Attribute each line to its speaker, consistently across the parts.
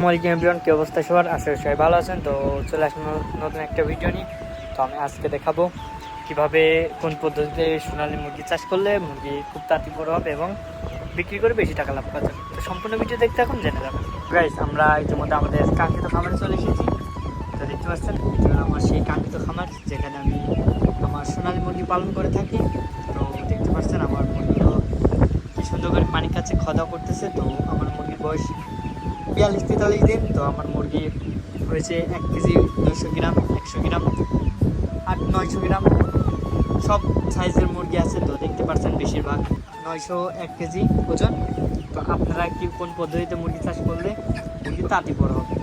Speaker 1: আসসালামু এভরিওয়ান, কি অবস্থা সবার? আশা করি সবাই ভালো আছেন। তো চলে আসুন নতুন একটা ভিডিও নিয়ে। তো আমি আজকে দেখাবো কিভাবে কোন পদ্ধতিতে সোনালী মুরগি চাষ করলে মুরগি খুব তাড়াতাড়ি বড় হবে এবং বিক্রি করে বেশি টাকা লাভ করা যাবে। তো সম্পূর্ণ ভিডিও দেখতে এখন জেনে যাবেন। গাইস, আমরা ইতিমধ্যে আমাদের কাঙ্ক্ষিত খামারে চলে এসেছি। তো দেখতে পাচ্ছেন, এটা আমার সেই কাঙ্ক্ষিত খামার যেখানে আমি আমার সোনালী মুরগি পালন করে থাকি। তো দেখতে পাচ্ছেন আমার মুরগিগুলো কি সুন্দর করে পানির কাছে খাওয়া দাওয়া করতেছে। তো আমার মুরগির বয়স 42-43 দিন। তো আমার মুরগি হয়েছে 1 কেজি 200 গ্রাম, 100 গ্রাম, 800-900 গ্রাম, সব সাইজের মুরগি আছে। তো দেখতে পাচ্ছেন বেশিরভাগ 900-1 কেজি ওজন। তো আপনারা কি কোন পদ্ধতিতে মুরগি চাষ করলে মুরগি তাড়াতাড়ি বড় হবে?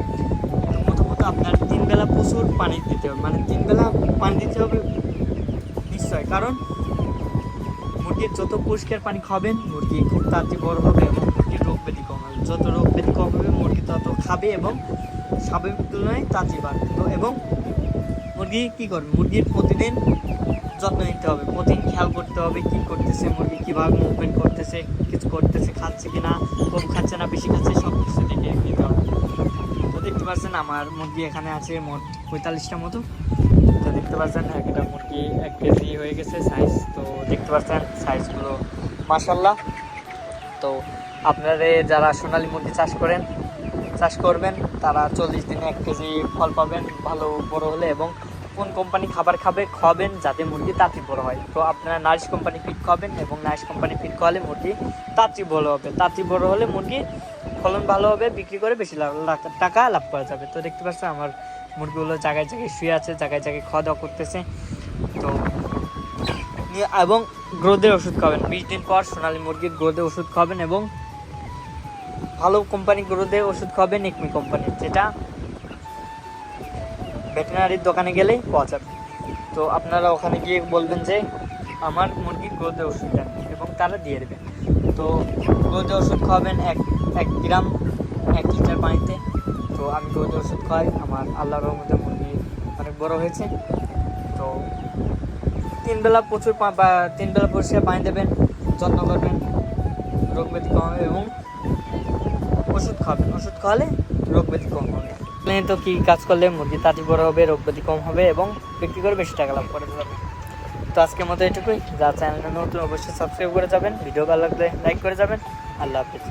Speaker 1: প্রথমত আপনার 3 বেলা প্রচুর পানি দিতে হবে, মানে 3 বেলা পানি দিতে হবে নিশ্চয়, কারণ মুরগির যত পরিষ্কার পানি খাবেন মুরগি খুব তাড়াতাড়ি বড় হবে এবং মুরগির রোগ ব্যাধি কম হবে। যত রোগ ব্যাধি কম হবে মুরগি তত খাবে এবং স্বাভাবিক তুলনায় তাড়াতাড়ি বাড়বে। তো এবং মুরগি কী করবে, মুরগির প্রতিদিন যত্ন নিতে হবে, প্রতিদিন খেয়াল করতে হবে কী করতেছে মুরগি, কীভাবে মুভমেন্ট করতেছে, কিছু করতেছে, খাচ্ছে কি না, কম খাচ্ছে না বেশি খাচ্ছে, সব কিছু দেখে নিতে হবে। তো দেখতে পাচ্ছেন আমার মুরগি এখানে আছে মোট 45টা মতো। তো দেখতে পাচ্ছেন একটা মুরগি 1 কেজি হয়ে গেছে সাইজ। তো দেখতে পাচ্ছেন সাইজগুলো মাশাআল্লাহ। তো আপনারা যারা সোনালী মুরগি চাষ করবেন তারা 40 দিনে 1 কেজি ফল পাবেন ভালো বড় হলে। এবং কোন কোম্পানি খাওয়াবেন যাতে মুরগি তাড়াতাড়ি বড় হয়। তো আপনারা নারিশ কোম্পানি ফিড খাওয়াবেন এবং নারিশ কোম্পানি ফিড খাওয়ালে মুরগি তাড়াতাড়ি বড় হবে। তাড়াতাড়ি বড় হলে মুরগি ফলন ভালো হবে, বিক্রি করে বেশি টাকা লাভ করা যাবে। তো দেখতে পাচ্ছেন আমার মুরগিগুলো জায়গায় জায়গায় শুয়ে আছে, জায়গায় জায়গায় খাওয়া দাওয়া করতেছে। তো এবং গ্রোথের ওষুধ খাবেন 20 দিন পর সোনালী মুরগির গ্রোথের ওষুধ খাবেন এবং ভালো কোম্পানি গ্রোথের ওষুধ খাবেন, একমি কোম্পানির, যেটা ভেটেরিনারির দোকানে গেলেই পাওয়া যাবে। তো আপনারা ওখানে গিয়ে বলবেন যে আমার মুরগির গ্রোথের ওষুধ দেন এবং তারা দিয়ে দেবে। তো গ্রোথের ওষুধ খাওয়াবেন 1 গ্রাম 1 লিটার পানিতে। তো আমি গ্রোথের ওষুধ খাওয়াই, আমার আল্লাহর রহমতে মুরগি অনেক বড় হয়েছে। তো 3 বেলা প্রচুর 3 বেলা পরিষ্কার পানি দেবেন, যত্ন করবেন, রোগ ব্যাধি কম হবে এবং ওষুধ খাওয়াবেন। ওষুধ খাওয়ালে রোগ ব্যাধি কম হবে। তো কী কাজ করলে মুরগি তাড়াতাড়ি বড় হবে, রোগ ব্যাধি কম হবে এবং বিক্রি করে বেশি টাকা লাভ করা যাবে। তো আজকের মতো এটুকুই। যারা চ্যানেলে নতুন অবশ্যই সাবস্ক্রাইব করে যাবেন, ভিডিও ভালো লাগলে লাইক করে যাবেন। আল্লাহ হাফিজ।